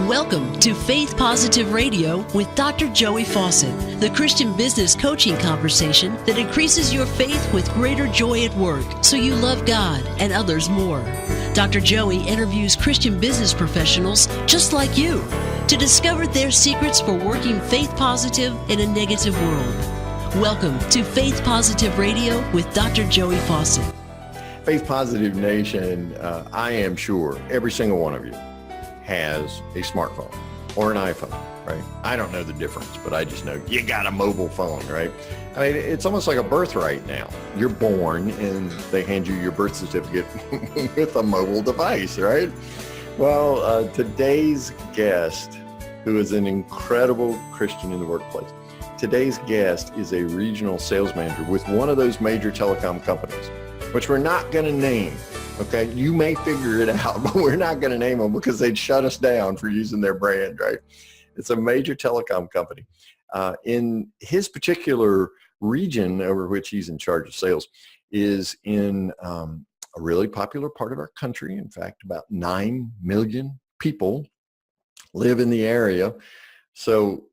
Welcome to Faith Positive Radio with Dr. Joey Fawcett, the Christian business coaching conversation that increases your faith with greater joy at work so you love God and others more. Dr. Joey interviews Christian business professionals just like you to discover their secrets for working faith positive in a negative world. Welcome to Faith Positive Radio with Dr. Joey Fawcett. Faith Positive Nation, I am sure every single one of you has a smartphone or an iPhone, right? I don't know the difference, but I just know you got a mobile phone, right? I mean, it's almost like a birthright now. You're born and they hand you your birth certificate with a mobile device, right? Well, today's guest, who is an incredible Christian in the workplace, today's guest is a regional sales manager with one of those major telecom companies, which we're not going to name. Okay, you may figure it out, but we're not going to name them because they'd shut us down for using their brand, right? It's a major telecom company. In his particular region over which he's in charge of sales is in a really popular part of our country. In fact, about 9 million people live in the area. So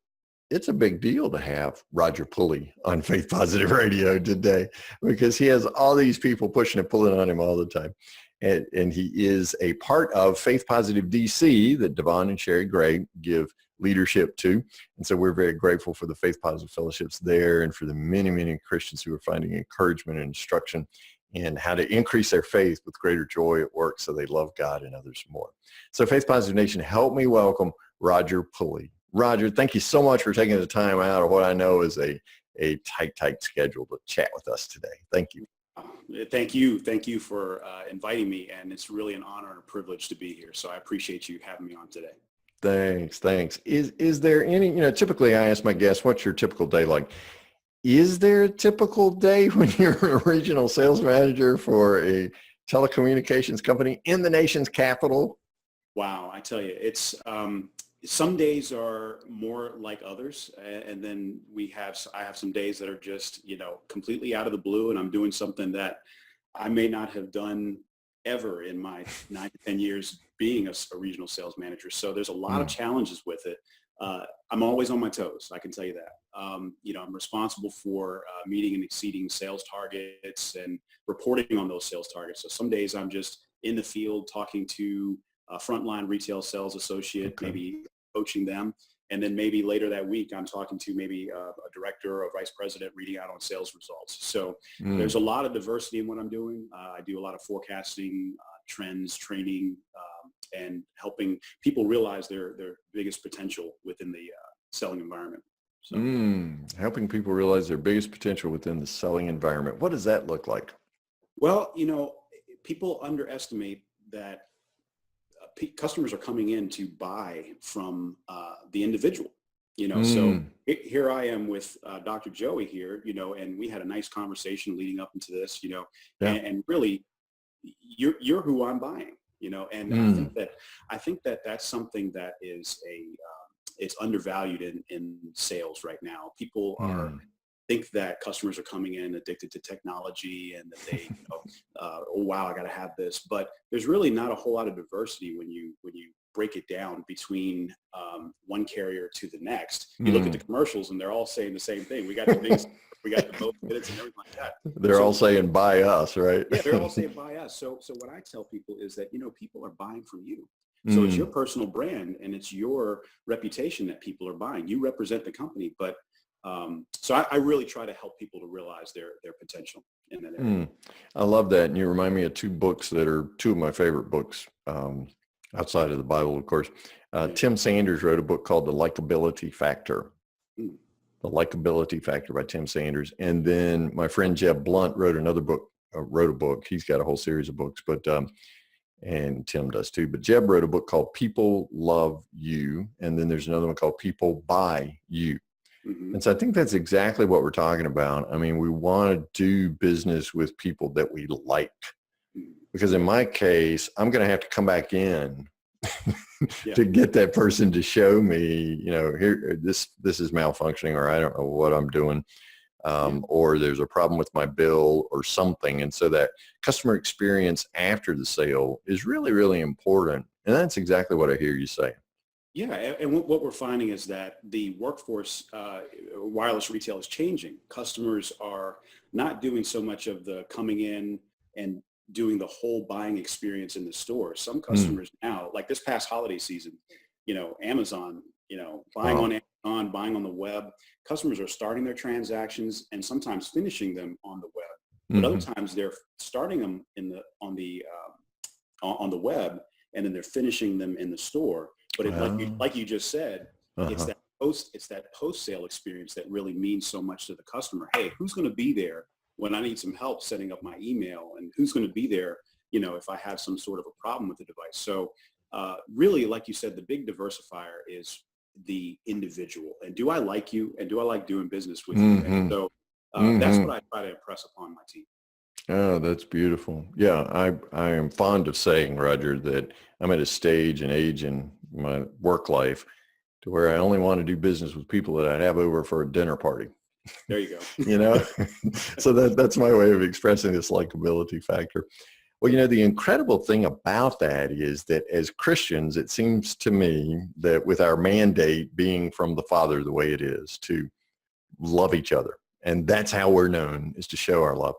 it's a big deal to have Rodger Pulley on Faith Positive Radio today because he has all these people pushing and pulling on him all the time. And he is a part of Faith Positive DC that Davon and Sherry Gray give leadership to. And so we're very grateful for the Faith Positive Fellowships there and for the many, many Christians who are finding encouragement and instruction in how to increase their faith with greater joy at work so they love God and others more. So Faith Positive Nation, help me welcome Rodger Pulley. Rodger, thank you so much for taking the time out of what I know is a tight schedule to chat with us today. Thank you. Thank you. Thank you for inviting me. And it's really an honor and a privilege to be here. So I appreciate you having me on today. Thanks. Is there any, typically I ask my guests, what's your typical day like? Is there a typical day when you're a regional sales manager for a telecommunications company in the nation's capital? Wow. I tell you, it's, some days are more like others, and then I have some days that are just, completely out of the blue, and I'm doing something that I may not have done ever in my 9 to 10 years being a regional sales manager. So there's a lot of challenges with it. I'm always on my toes, I can tell you that. I'm responsible for meeting and exceeding sales targets and reporting on those sales targets. So some days I'm just in the field talking to a frontline retail sales associate, maybe coaching them. And then maybe later that week, I'm talking to maybe a director or vice president reading out on sales results. So there's a lot of diversity in what I'm doing. I do a lot of forecasting, trends, training, and helping people realize their biggest potential within the selling environment. So. Helping people realize their biggest potential within the selling environment. What does that look like? Well, people underestimate that customers are coming in to buy from the individual, so here I am with Dr. Joey here, and we had a nice conversation leading up into this, and really you're who I'm buying, and I think that that's something that is it's undervalued in sales right now. People think that customers are coming in addicted to technology and that they, oh wow, I got to have this. But there's really not a whole lot of diversity when you break it down between one carrier to the next. You look at the commercials and they're all saying the same thing. We got the biggest, we got the most minutes and everything like that. They're all saying buy us, right? Yeah, they're all saying buy us. So what I tell people is that people are buying from you. So it's your personal brand and it's your reputation that people are buying. You represent the company, but so I really try to help people to realize their potential in that area. I love that. And you remind me of two books that are two of my favorite books outside of the Bible, of course. Tim Sanders wrote a book called The Likability Factor. The Likability Factor by Tim Sanders. And then my friend Jeb Blunt wrote a book. He's got a whole series of books, but and Tim does too. But Jeb wrote a book called People Love You. And then there's another one called People Buy You. And so I think that's exactly what we're talking about. I mean, we want to do business with people that we like, because in my case, I'm going to have to come back in to get that person to show me, here, this is malfunctioning, or I don't know what I'm doing. Or there's a problem with my bill or something. And so that customer experience after the sale is really, really important. And that's exactly what I hear you say. Yeah, and what we're finding is that the workforce, wireless retail is changing. Customers are not doing so much of the coming in and doing the whole buying experience in the store. Some customers now, like this past holiday season, Amazon, buying Oh. on Amazon, buying on the web. Customers are starting their transactions and sometimes finishing them on the web. But other times they're starting them on the web, and then they're finishing them in the store. But like you just said, it's that post sale experience that really means so much to the customer. Hey, who's going to be there when I need some help setting up my email, and who's going to be there, if I have some sort of a problem with the device. So really, like you said, the big diversifier is the individual. And do I like you? And do I like doing business with you? And so that's what I try to impress upon my team. Oh, that's beautiful. Yeah, I am fond of saying, Rodger, that I'm at a stage and age in my work life to where I only want to do business with people that I have over for a dinner party. There you go. So that's my way of expressing this likability factor. Well, the incredible thing about that is that as Christians, it seems to me that with our mandate being from the Father the way it is, to love each other, and that's how we're known, is to show our love,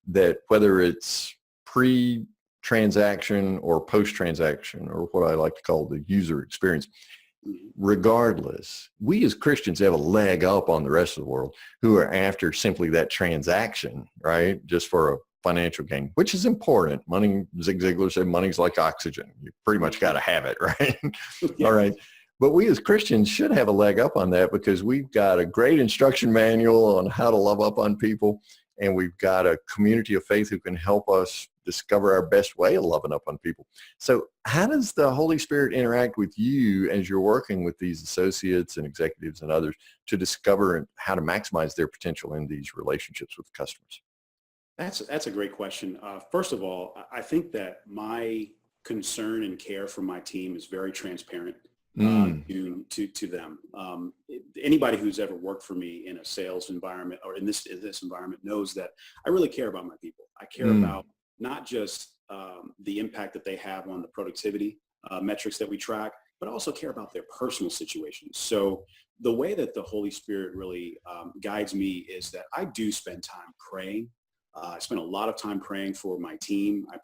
that whether it's pre-transaction or post-transaction, or what I like to call the user experience, regardless, we as Christians have a leg up on the rest of the world who are after simply that transaction, right? Just for a financial gain, which is important. Money, Zig Ziglar said, money's like oxygen. You pretty much got to have it, right? Yeah. All right. But we as Christians should have a leg up on that because we've got a great instruction manual on how to love up on people. And we've got a community of faith who can help us discover our best way of loving up on people. So how does the Holy Spirit interact with you as you're working with these associates and executives and others to discover how to maximize their potential in these relationships with customers? That's a great question. First of all, I think that my concern and care for my team is very transparent to them. Anybody who's ever worked for me in a sales environment or in this environment knows that I really care about my people. I care about not just the impact that they have on the productivity metrics that we track, but I also care about their personal situations. So the way that the Holy Spirit really guides me is that I do spend time praying. I spend a lot of time praying for my team. I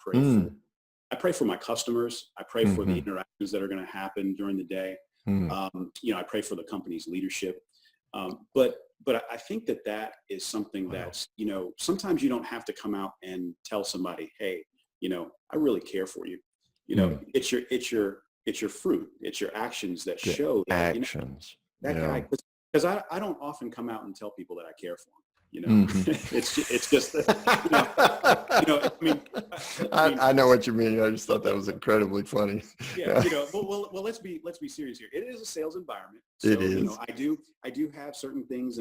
pray for my customers. I pray for the interactions that are going to happen during the day. I pray for the company's leadership. But I think that is something that's, sometimes you don't have to come out and tell somebody, hey, I really care for you. It's your fruit. It's your actions that show that, that guy, because I don't often come out and tell people that I care for them. It's just I know what you mean. I just thought that was incredibly funny. Yeah. Well, let's be serious here. It is a sales environment. So, it is. I do have certain things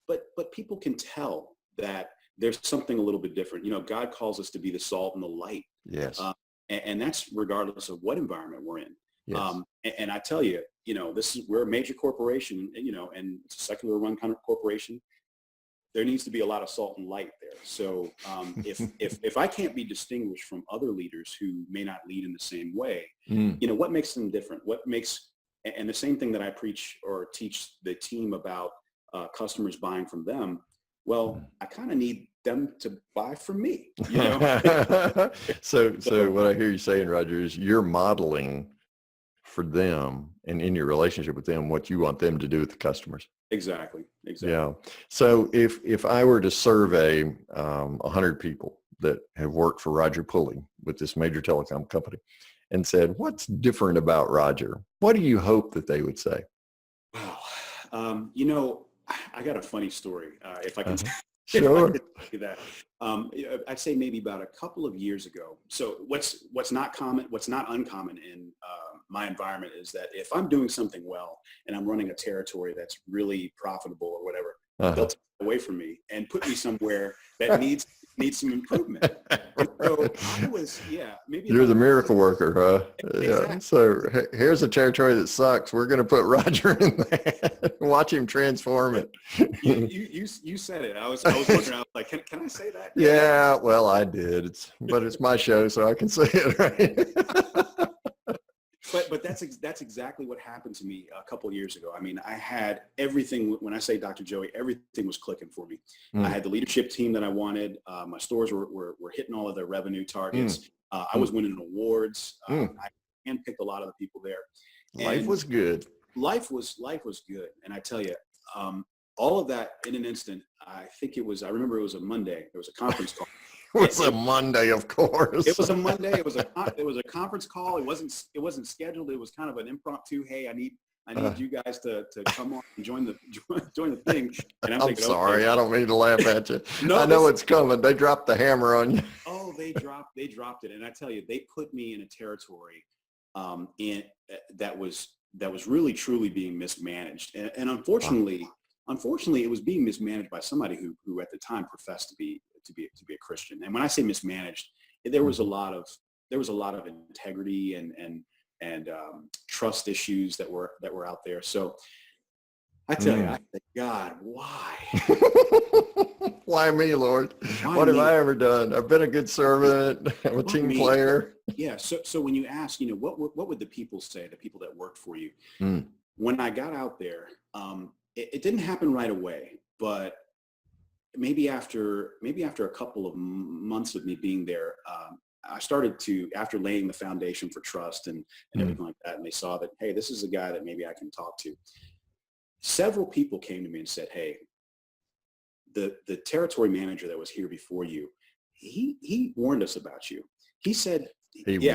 but people can tell that there's something a little bit different. God calls us to be the salt and the light. Yes. And that's regardless of what environment we're in. Yes. And I tell you, we're a major corporation, and it's a secular run kind of corporation. There needs to be a lot of salt and light there. So if I can't be distinguished from other leaders who may not lead in the same way, what makes them different? And the same thing that I preach or teach the team about customers buying from them, well, I kind of need them to buy from me. So what I hear you saying, Rodger, is you're modeling for them and in your relationship with them what you want them to do with the customers. Exactly. Yeah. So if I were to survey 100 people that have worked for Rodger Pulley with this major telecom company and said, what's different about Rodger? What do you hope that they would say? Wow. I got a funny story. If I can Sure. do that. I'd say maybe about a couple of years ago. So what's not uncommon in my environment is that if I'm doing something well and I'm running a territory that's really profitable or whatever, they'll take it away from me and put me somewhere that needs some improvement. And so I was, maybe you're the miracle worker, huh? Exactly. Yeah. So here's a territory that sucks. We're going to put Rodger in there. Watch him transform it. You said it. I was wondering. I was like, can I say that? Yeah. Well, I did. But it's my show, so I can say it, right? But that's exactly what happened to me a couple of years ago. I mean, I had everything. When I say Dr. Joey, everything was clicking for me. I had the leadership team that I wanted. My stores were hitting all of their revenue targets. I was winning awards. I handpicked a lot of the people there. Life was good. Life was good. And I tell you, all of that in an instant. I remember it was a Monday. There was a conference call. It was a Monday, of course. It was a Monday. It was a conference call. It wasn't scheduled. It was kind of an impromptu. Hey, I need you guys to come on and join the thing. And I'm sorry. Okay. I don't mean to laugh at you. No, I know it's coming. They dropped the hammer on you. Oh, they dropped it. And I tell you, they put me in a territory that was really truly being mismanaged. And unfortunately, it was being mismanaged by somebody who at the time professed to be a Christian. And when I say mismanaged, there was a lot of integrity and trust issues that were out there. So I tell you, I said, God, why? Why me, Lord? Why what me? have I ever done? I've been a good servant. I'm a team player. Yeah. So when you ask, what would the people say, the people that worked for you? When I got out there, it didn't happen right away, but maybe after a couple of months of me being there, I started to, after laying the foundation for trust and everything like that, and they saw that, hey, this is a guy that maybe I can talk to. Several people came to me and said, hey, the territory manager that was here before you, he warned us about you. He said,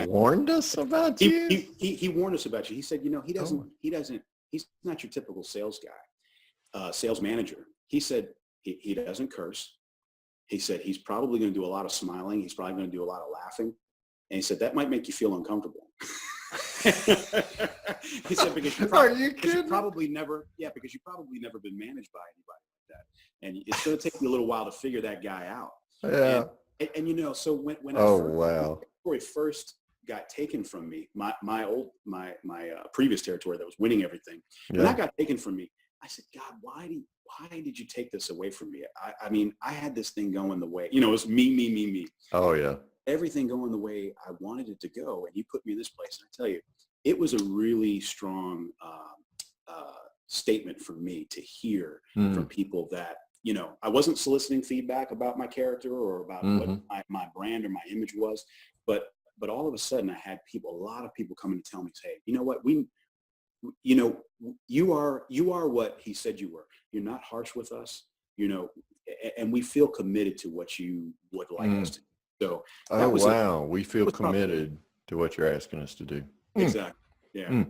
warned us about you? He warned us about you. He said, he's not your typical sales guy, sales manager. He said, he doesn't curse. He said, he's probably going to do a lot of smiling. He's probably going to do a lot of laughing. And he said, that might make you feel uncomfortable. He said, because you probably never been managed by anybody like that. And it's going to take you a little while to figure that guy out. Yeah. And so when I first got taken from me, my previous territory that was winning everything, when that got taken from me, I said, God, why did you take this away from me? I mean, I had this thing going the way, it was me. Oh, yeah. Everything going the way I wanted it to go. And you put me in this place. And I tell you, it was a really strong statement for me to hear from people that, I wasn't soliciting feedback about my character or about what my brand or my image was. But all of a sudden I had a lot of people coming to tell me, hey, you know what, you are what he said you were. You're not harsh with us, and we feel committed to what you would like us to do. So we feel committed to what you're asking us to do. Exactly. Yeah.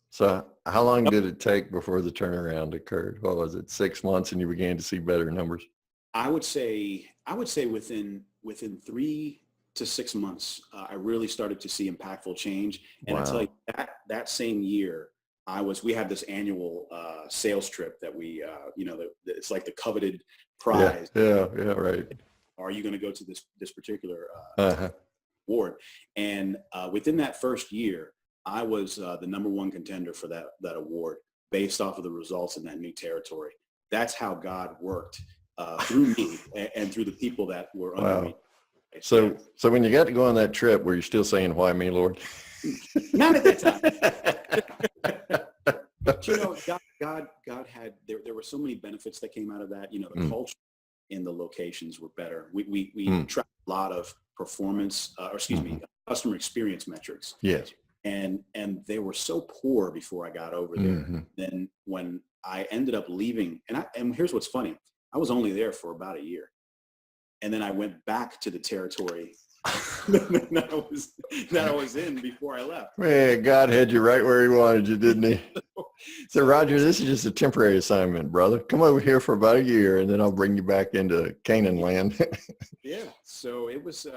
So how long did it take before the turnaround occurred? What was it, 6 months, and you began to see better numbers? I would say within 3 to 6 months, I really started to see impactful change. And I tell you, that same year, we had this annual sales trip that we, it's like the coveted prize. Yeah, right. Are you going to go to this particular award? And within that first year, I was the number one contender for that award based off of the results in that new territory. That's how God worked through me and through the people that were under me. So when you got to go on that trip, were you still saying, why me, Lord? Not at that time. But God had, there were so many benefits that came out of that. The culture in the locations were better. We tracked a lot of performance, customer experience metrics. Yes. And they were so poor before I got over there. Then when I ended up leaving, and here's what's funny, I was only there for about a year. And then I went back to the territory that I was in before I left. Man, God had you right where he wanted you, didn't he? So Rodger, this is just a temporary assignment, brother. Come over here for about a year, and then I'll bring you back into Canaan land. Yeah. So it was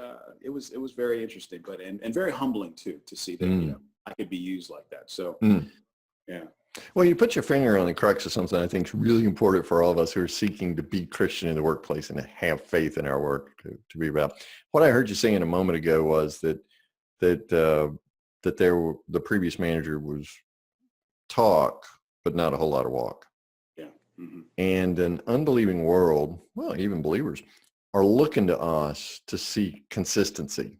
very interesting, but and very humbling too, to see that I could be used like that. So yeah. Well, you put your finger on the crux of something I think is really important for all of us who are seeking to be Christian in the workplace and to have faith in our work to be about. What I heard you saying a moment ago was that the previous manager was talk, but not a whole lot of walk. Yeah. Mm-hmm. And an unbelieving world, well, even believers, are looking to us to see consistency.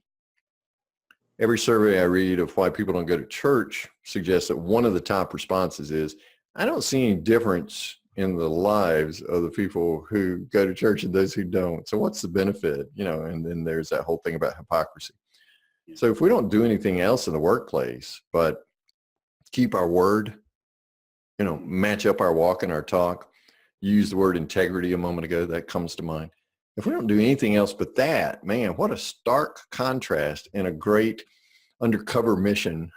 every survey I read of why people don't go to church suggests that one of the top responses is, I don't see any difference in the lives of the people who go to church and those who don't. So what's the benefit? And then there's that whole thing about hypocrisy. Yeah. So if we don't do anything else in the workplace, but keep our word, match up our walk and our talk, use the word integrity a moment ago, that comes to mind. If we don't do anything else but that, man, what a stark contrast and a great undercover mission,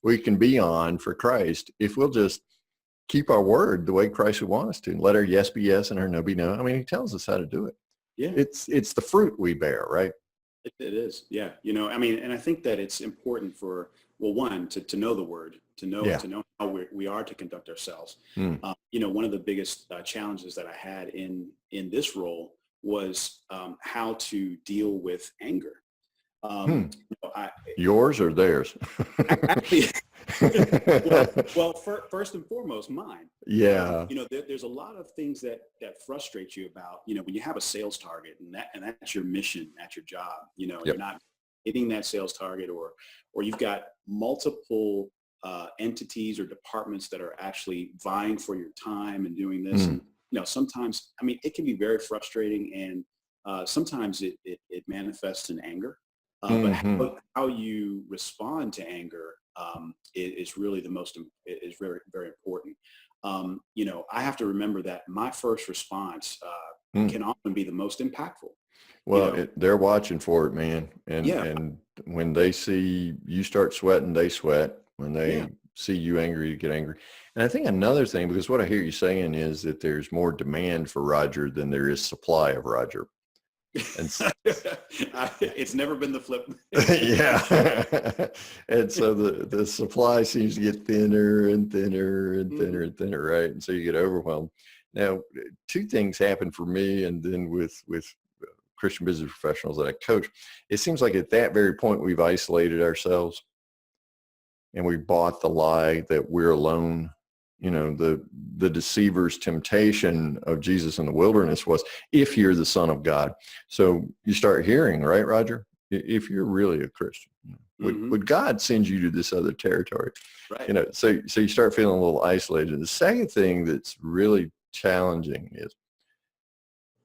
we can be on for Christ if we'll just keep our word the way Christ would want us to, and let our yes be yes and our no be no. I mean, he tells us how to do it. Yeah. It's the fruit we bear, right? It is. Yeah. And I think that it's important for, one, to know the word, to know how we are to conduct ourselves. One of the biggest challenges that I had in this role was how to deal with anger. Yours or theirs? Actually, first and foremost, mine. Yeah. There's a lot of things that frustrate you about, when you have a sales target and that's your mission at your job, you're not hitting that sales target, or you've got multiple entities or departments that are actually vying for your time and doing this. And, sometimes, it can be very frustrating, and sometimes it manifests in anger. But how you respond to anger is really is very, very important. I have to remember that my first response can often be the most impactful. Well, they're watching for it, man. And when they see you start sweating, they sweat. When they see you angry, you get angry. And I think another thing, because what I hear you saying is that there's more demand for Rodger than there is supply of Rodger. And it's never been the flip. Yeah. And so the supply seems to get thinner and thinner and thinner and thinner, right? And so you get overwhelmed. Now, two things happen for me, and then with Christian business professionals that I coach, it seems like at that very point we've isolated ourselves and we bought the lie that we're alone. The deceiver's temptation of Jesus in the wilderness was, if you're the Son of God. So you start hearing, right, Rodger? If you're really a Christian, would God send you to this other territory? Right. So you start feeling a little isolated. The second thing that's really challenging is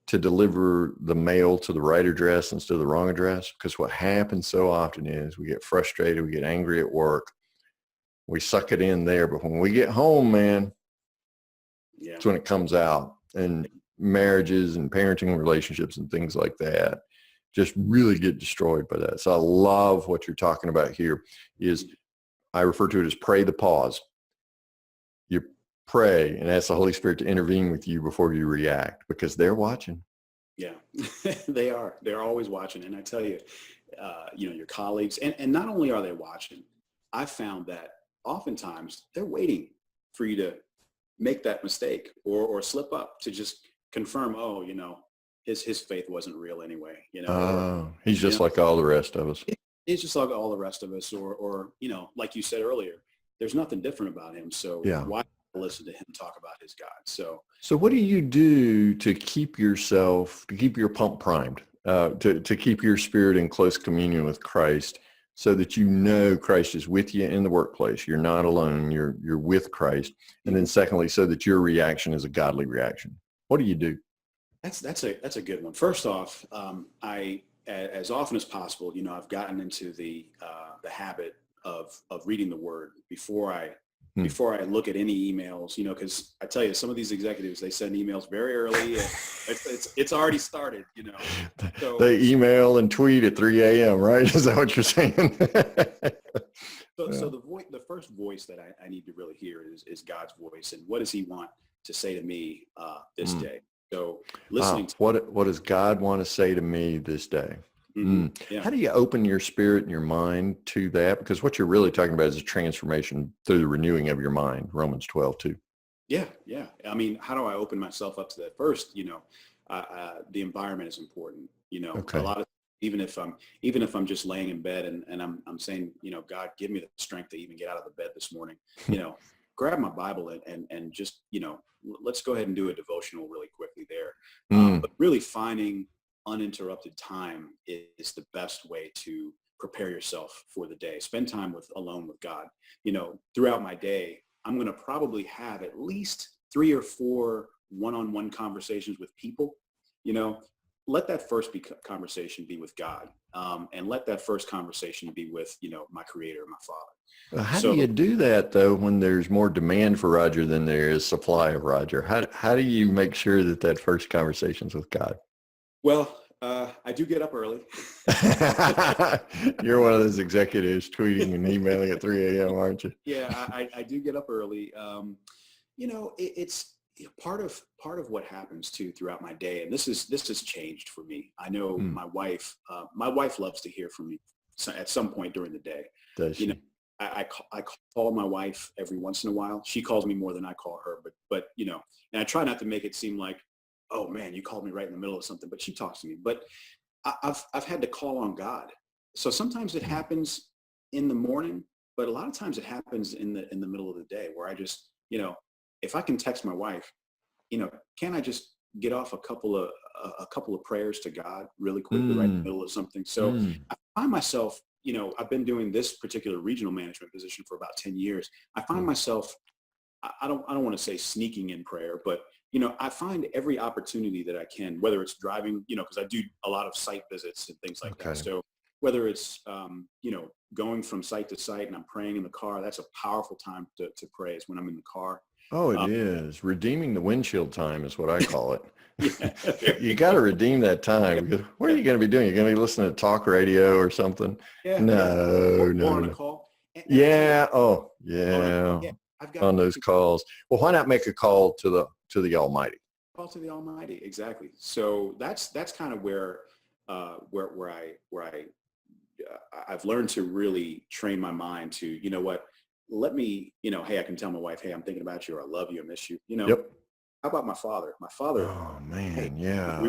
to deliver the mail to the right address instead of the wrong address. Because what happens so often is we get frustrated, we get angry at work, we suck it in there, but when we get home, man, that's when it comes out. And marriages and parenting relationships and things like that just really get destroyed by that. So I love what you're talking about here. I refer to it as pray the pause. You pray and ask the Holy Spirit to intervene with you before you react, because they're watching. Yeah, they are. They're always watching. And I tell you, your colleagues, and not only are they watching, I found that oftentimes they're waiting for you to make that mistake or slip up to just confirm, his faith wasn't real anyway. He's just like all the rest of us. He's just like all the rest of us, or like you said earlier, there's nothing different about him. So why listen to him talk about his God? So what do you do to keep your pump primed, to keep your spirit in close communion with Christ, so that Christ is with you in the workplace? You're not alone. You're with Christ. And then secondly, so that your reaction is a godly reaction. What do you do? That's a good one. First off, I, as often as possible, I've gotten into the habit of reading the word before I look at any emails, because I tell you, some of these executives, they send emails very early. And it's already started, So, they email and tweet at 3 a.m., right? Is that what you're saying? So the first voice that I need to really hear is God's voice, and what does He want to say to me this day? So listening to what does God want to say to me this day? Yeah. How do you open your spirit and your mind to that? Because what you're really talking about is a transformation through the renewing of your mind, Romans 12:2. Yeah. How do I open myself up to that? First, the environment is important. Okay. A lot of, even if I'm just laying in bed and I'm saying, God, give me the strength to even get out of the bed this morning. Grab my Bible and just, let's go ahead and do a devotional really quickly there. But really finding uninterrupted time is the best way to prepare yourself for the day. Spend time alone with God. Throughout my day, I'm going to probably have at least 3 or 4 one-on-one conversations with people. Let that first conversation be with God, and let that first conversation be with, my Creator, my Father. How do you do that, though, when there's more demand for Rodger than there is supply of Rodger? How do you make sure that first conversation's with God? Well, I do get up early. You're one of those executives tweeting and emailing at 3 a.m., aren't you? Yeah, I do get up early. It's part of what happens too throughout my day, and this has changed for me. I know my wife loves to hear from me at some point during the day. Does she? I call my wife every once in a while. She calls me more than I call her, but and I try not to make it seem like, oh man, you called me right in the middle of something, but she talks to me. But I've had to call on God. So sometimes it happens in the morning, but a lot of times it happens in the middle of the day, where I just, if I can text my wife, can I just get off a couple of prayers to God really quickly right in the middle of something? So I find myself, I've been doing this particular regional management position for about 10 years. I find myself, I don't want to say sneaking in prayer, but I find every opportunity that I can, whether it's driving, because I do a lot of site visits and things like that. So whether it's, going from site to site and I'm praying in the car, that's a powerful time to pray, is when I'm in the car. Oh, it is. Redeeming the windshield time is what I call it. You got to redeem that time, because what are you going to be doing? You're going to be listening to talk radio or something? No. On a call. Yeah. Oh, yeah. I've got on those calls. Well, why not make a call to the Almighty? Call to the Almighty, exactly. So that's kind of where I've learned to really train my mind to, let me, hey, I can tell my wife, hey, I'm thinking about you, or I love you, I miss you. Yep. How about my father? My father. Oh man, hey, yeah. We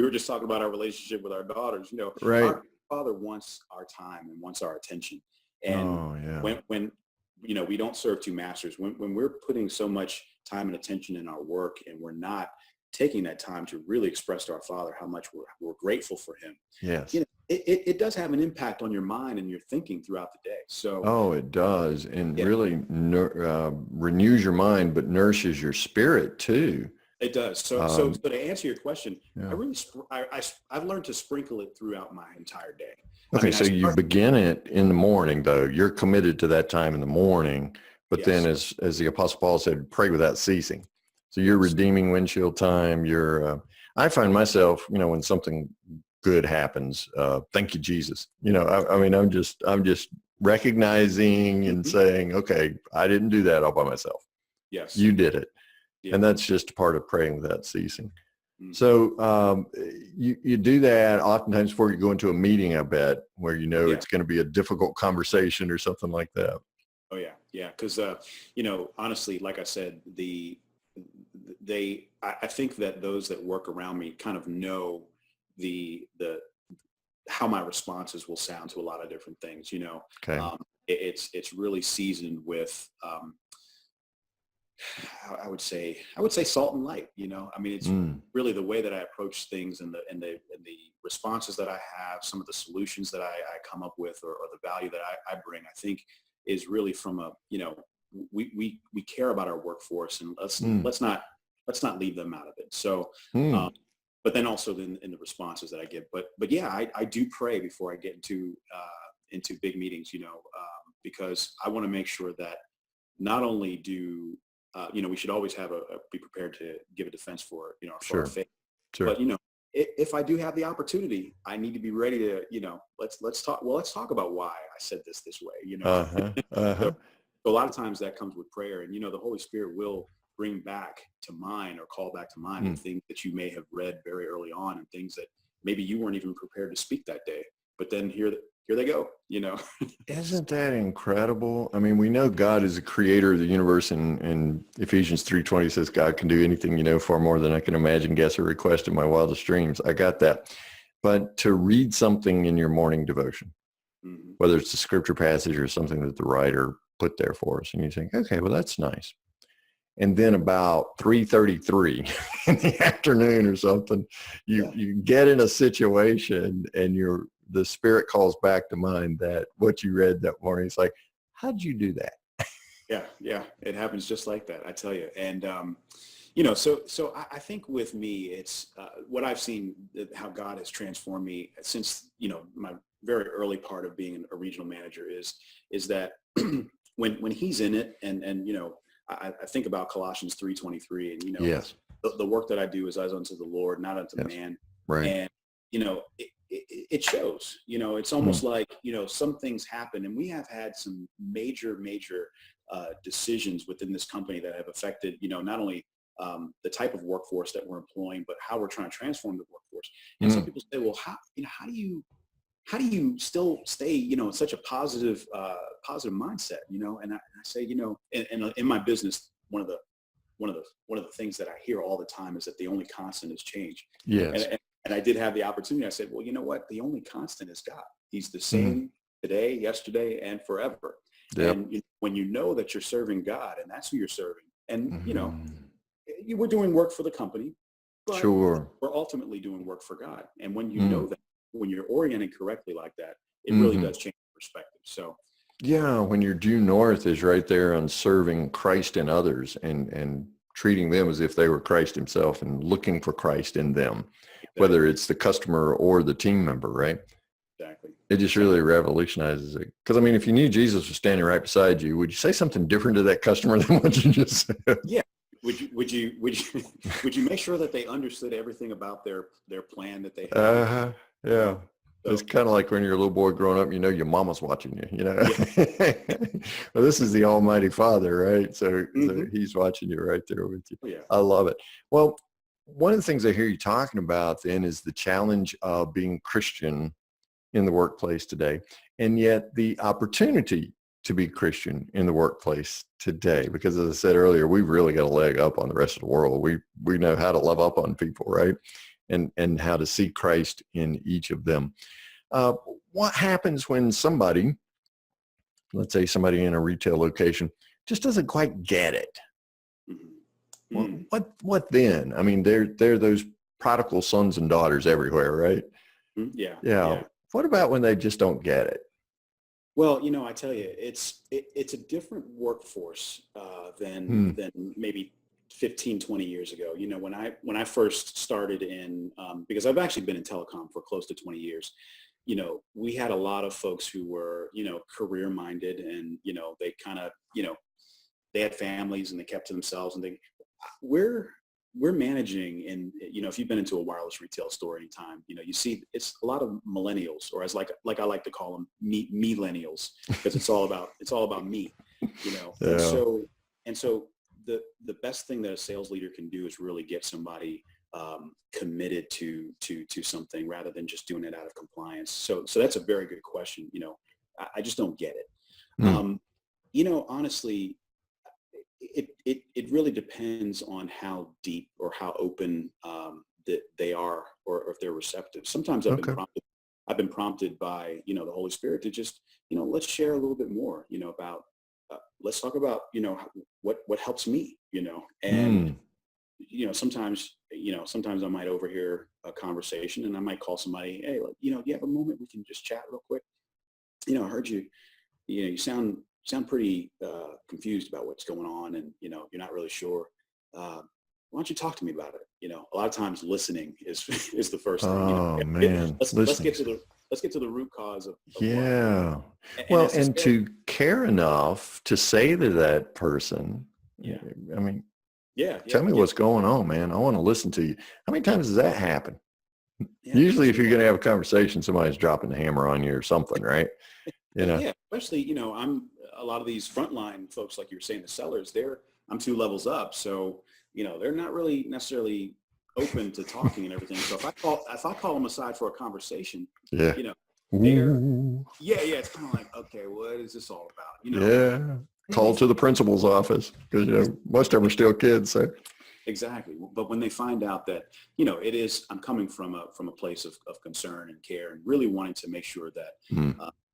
were just talking about our relationship with our daughters. Right. Our father wants our time and wants our attention. And when we don't serve two masters. When we're putting so much time and attention in our work, and we're not taking that time to really express to our Father how much we're grateful for Him. Yes. It does have an impact on your mind and your thinking throughout the day. So it does, and really renews your mind, but nourishes your spirit too. It does. So to answer your question, I've learned to sprinkle it throughout my entire day. Okay, so you begin it in the morning, though. You're committed to that time in the morning, but then as the Apostle Paul said, pray without ceasing. So you're redeeming windshield time. I find myself, when something good happens, thank you, Jesus. I'm just recognizing and saying, okay, I didn't do that all by myself. Yes. You did it. Yeah. And that's just part of praying without ceasing. Mm-hmm. So you do that oftentimes before you go into a meeting, I bet, where it's going to be a difficult conversation or something like that. Oh, yeah. Yeah. Because, honestly, like I said, I think that those that work around me kind of know how my responses will sound to a lot of different things, Okay. It's really seasoned with, I would say salt and light, it's really the way that I approach things, and the responses that I have, some of the solutions that I come up with, or the value that I bring, I think is really from we care about our workforce, and let's not leave them out of it. So, but then also in the responses that I give, but yeah, I do pray before I get into big meetings, because I want to make sure that not only do we should always be prepared to give a defense for our faith. Sure. But if I do have the opportunity, I need to be ready to let's talk. Well, let's talk about why I said this way. So a lot of times that comes with prayer, and the Holy Spirit will bring back to mind, or call back to mind, things that you may have read very early on, and things that maybe you weren't even prepared to speak that day. But then here they go, Isn't that incredible? I mean, we know God is the creator of the universe, and Ephesians 3:20 says God can do anything, far more than I can imagine, guess, or request in my wildest dreams. I got that. But to read something in your morning devotion, whether it's a scripture passage or something that the writer put there for us, and you think, okay, well, that's nice. And then about 3:33 in the afternoon or something, you get in a situation, and you're the Spirit calls back to mind that what you read that morning. It's like, how'd you do that? Yeah, it happens just like that, I tell you. And so I think with me, it's what I've seen, how God has transformed me since my very early part of being a regional manager is that when He's in it, and I think about Colossians 3:23, and Yes. the work that I do is as unto the Lord, not unto man. Right. And it shows. It's almost like some things happen, and we have had some major decisions within this company that have affected not only the type of workforce that we're employing, but how we're trying to transform the workforce. And some people say, well, how do you still stay in such a positive mindset? And I say, in my business, one of the things that I hear all the time is that the only constant is change. Yes. And I did have the opportunity. I said, well, you know what? The only constant is God. He's the same today, yesterday, and forever. Yep. And when you know that you're serving God, and that's who you're serving, and we're doing work for the company, but sure, we're ultimately doing work for God. And when you know that, when you're oriented correctly like that, it really does change perspective. So yeah, when your due north is right there on serving Christ in others and treating them as if they were Christ Himself and looking for Christ in them, whether it's the customer or the team member, right? Exactly. It just really revolutionizes it. Because I mean, if you knew Jesus was standing right beside you, would you say something different to that customer than what you just said? Yeah. Would you make sure that they understood everything about their plan that they had? Yeah. So, it's kind of like when you're a little boy growing up, your mama's watching you, Well, this is the Almighty Father, right? So He's watching you right there with you. Yeah. I love it. Well, one of the things I hear you talking about then is the challenge of being Christian in the workplace today, and yet the opportunity to be Christian in the workplace today, because as I said earlier, we've really got a leg up on the rest of the world. We know how to love up on people, right? And how to see Christ in each of them. What happens when somebody, let's say somebody in a retail location, just doesn't quite get it? What then? I mean, they're those prodigal sons and daughters everywhere, right? Yeah. What about when they just don't get it? Well, I tell you, it's a different workforce than maybe 15, 20 years ago. When I first started in, because I've actually been in telecom for close to 20 years, we had a lot of folks who were, career minded, and, they kind of, they had families and they kept to themselves, and we're managing in, if you've been into a wireless retail store anytime, you see it's a lot of millennials, or as like I like to call them, millennials, because it's all about me, Yeah. And so the best thing that a sales leader can do is really get somebody committed to something rather than just doing it out of compliance. So that's a very good question. I just don't get it. Honestly, it really depends on how deep or how open that they are, or if they're receptive. Sometimes I've been prompted by the Holy Spirit to just let's share a little bit more about let's talk about what helps me, and sometimes I might overhear a conversation, and I might call somebody, hey, do you have a moment we can just chat real quick? I heard you sound pretty confused about what's going on, and you're not really sure. Why don't you talk to me about it? A lot of times listening is the first thing. Oh man, let's get to the root cause of yeah. Well, and to care enough to say to that person, I mean, tell me what's going on, man. I want to listen to you. How many times does that happen? Usually if you're going to have a conversation, somebody's dropping the hammer on you or something, right? Yeah, especially, I'm a lot of these frontline folks, like you were saying, the sellers, I'm 2 levels up. So, they're not really necessarily open to talking and everything. So if I call them aside for a conversation, it's kind of like, okay, what is this all about? Call to the principal's office, because, most of them are still kids. So. Exactly. But when they find out that, I'm coming from a place of concern and care, and really wanting to make sure that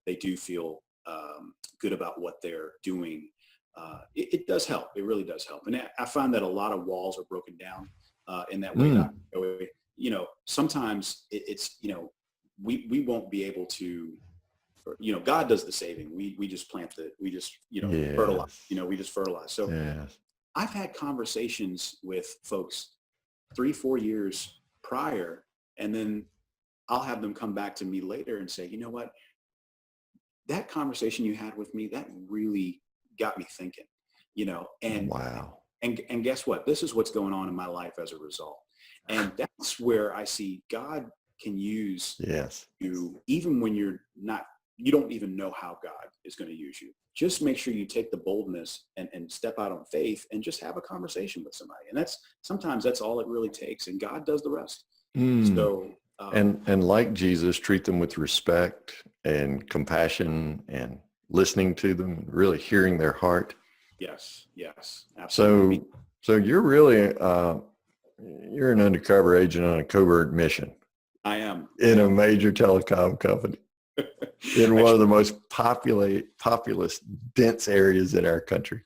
they do feel good about what they're doing, it does help. It really does help. And I find that a lot of walls are broken down in that way. Sometimes it's, we won't be able to, God does the saving. We just fertilize, we just fertilize. So Yes. I've had conversations with folks 3-4 years prior, and then I'll have them come back to me later and say, you know what, that conversation you had with me, that really got me thinking, and Wow. and guess what? This is what's going on in my life as a result. And that's where I see God can use Yes. you, even when you don't even know how God is going to use you. Just make sure you take the boldness and step out on faith and just have a conversation with somebody. And sometimes that's all it really takes. And God does the rest. So, and like Jesus, treat them with respect and compassion and listening to them, really hearing their heart. Yes, absolutely. So you're really, you're an undercover agent on a covert mission. I am. In a major telecom company. In one of the most populous, dense areas in our country.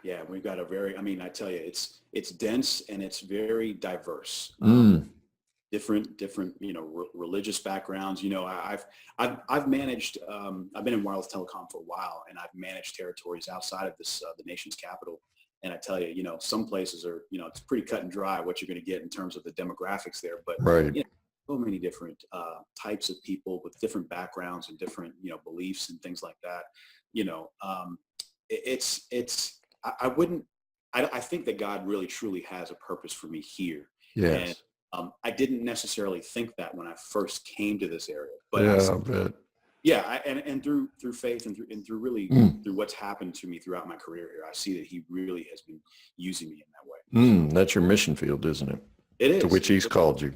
Yeah. We've got I tell you, it's dense and it's very diverse. Different, religious backgrounds. I've managed, I've been in wireless telecom for a while, and I've managed territories outside of this, the nation's capital. And I tell you, some places are, it's pretty cut and dry what you're going to get in terms of the demographics there. But right. So many different types of people with different backgrounds and different, beliefs and things like that. I think that God really truly has a purpose for me here. Yes. And I didn't necessarily think that when I first came to this area, but I bet. Yeah, and through faith and through really through what's happened to me throughout my career here, I see that He really has been using me in that way. That's your mission field, isn't it? It is. To which He's called you.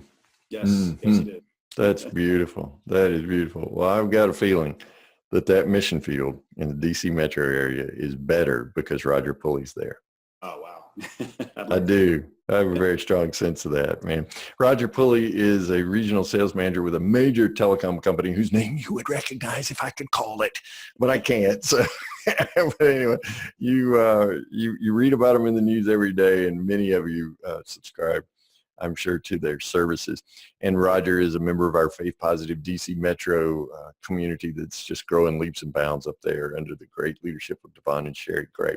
Yes, yes, it is. That's beautiful. That is beautiful. Well, I've got a feeling that mission field in the DC metro area is better because Rodger Pulley's there. Oh, wow. I do. I have a very strong sense of that, man. Rodger Pulley is a regional sales manager with a major telecom company whose name you would recognize if I could call it, but I can't. So, but anyway, you read about them in the news every day, and many of you subscribe, I'm sure, to their services. And Rodger is a member of our Faith Positive DC Metro community that's just growing leaps and bounds up there under the great leadership of Davon and Sherry Gray.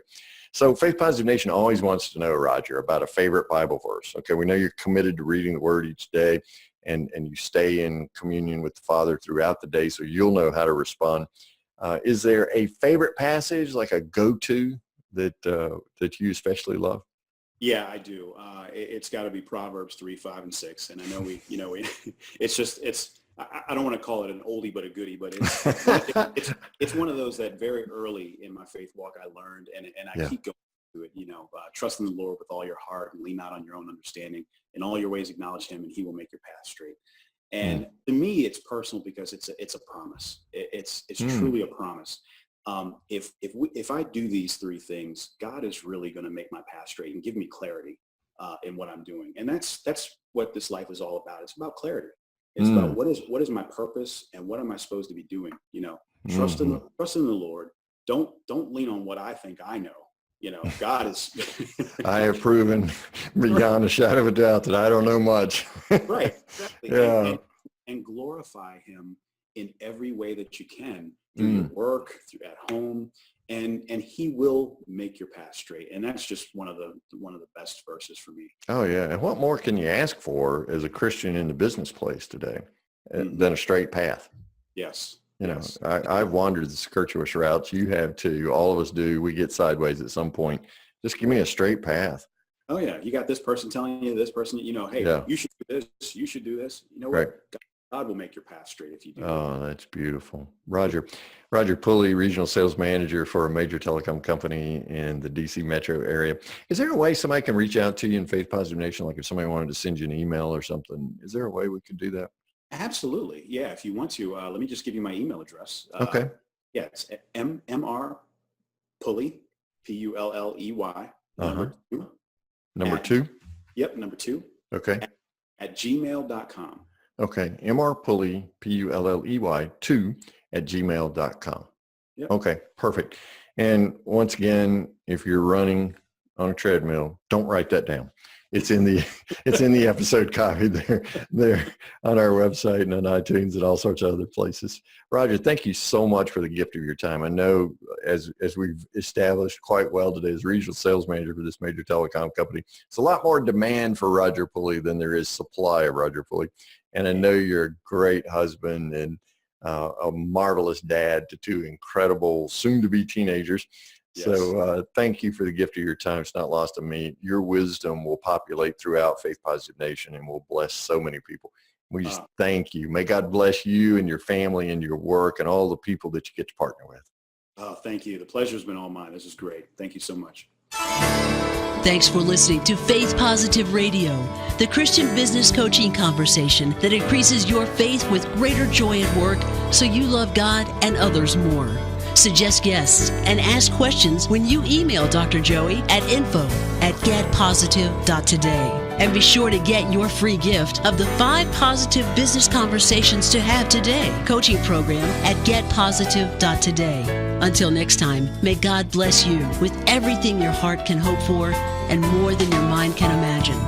So Faith Positive Nation always wants to know, Rodger, about a favorite Bible verse. Okay, we know you're committed to reading the Word each day, and you stay in communion with the Father throughout the day, so you'll know how to respond. Is there a favorite passage, like a go-to, that you especially love? Yeah, I do. It's got to be Proverbs 3, 5, and 6. And I know I don't want to call it an oldie but a goodie, but it's one of those that very early in my faith walk I learned, and I keep going to it. Trust in the Lord with all your heart and lean not on your own understanding. In all your ways acknowledge Him, and He will make your path straight. And to me, it's personal because it's a promise. It's truly a promise. If I do these three things, God is really going to make my path straight and give me clarity in what I'm doing. And that's what this life is all about. It's about clarity. It's about what is my purpose and what am I supposed to be doing? Trust in the Lord. Don't lean on what I think I know. God is. I have proven beyond a shadow of a doubt that I don't know much. Right. Exactly. Yeah. And glorify Him in every way that you can, through your work, through at home, and He will make your path straight. And that's just one of the best verses for me. Oh yeah. And what more can you ask for as a Christian in the business place today than a straight path? Yes. I've wandered the circuitous routes. You have too. All of us do. We get sideways at some point. Just give me a straight path. Oh yeah. You got this person telling you, this person, hey, you should do this. You should do this. You know what? Right. God will make your path straight if you do. Oh, that's beautiful. Rodger Pulley, regional sales manager for a major telecom company in the DC metro area. Is there a way somebody can reach out to you in Faith Positive Nation? Like if somebody wanted to send you an email or something, is there a way we could do that? Absolutely. Yeah. If you want to, let me just give you my email address. Okay. Yeah. It's MR Pulley, Pulley, Number two. Yep. Number 2. Okay. At gmail.com. Okay. MR Pulley, Pulley 2 at gmail.com. Yep. Okay. Perfect. And once again, if you're running on a treadmill, don't write that down. It's in the episode copy there on our website and on iTunes and all sorts of other places. Rodger, thank you so much for the gift of your time. I know as we've established quite well today as regional sales manager for this major telecom company, it's a lot more demand for Rodger Pulley than there is supply of Rodger Pulley. And I know you're a great husband and a marvelous dad to two incredible soon-to-be teenagers. Yes. So thank you for the gift of your time. It's not lost on me. Your wisdom will populate throughout Faith Positive Nation and will bless so many people. We just thank you. May God bless you and your family and your work and all the people that you get to partner with. Oh, thank you. The pleasure's been all mine. This is great. Thank you so much. Thanks for listening to Faith Positive Radio, the Christian business coaching conversation that increases your faith with greater joy at work so you love God and others more. Suggest guests and ask questions when you email Dr. Joey at info@getpositive.today. And be sure to get your free gift of the 5 positive business conversations to have today coaching program at getpositive.today. Until next time, may God bless you with everything your heart can hope for and more than your mind can imagine.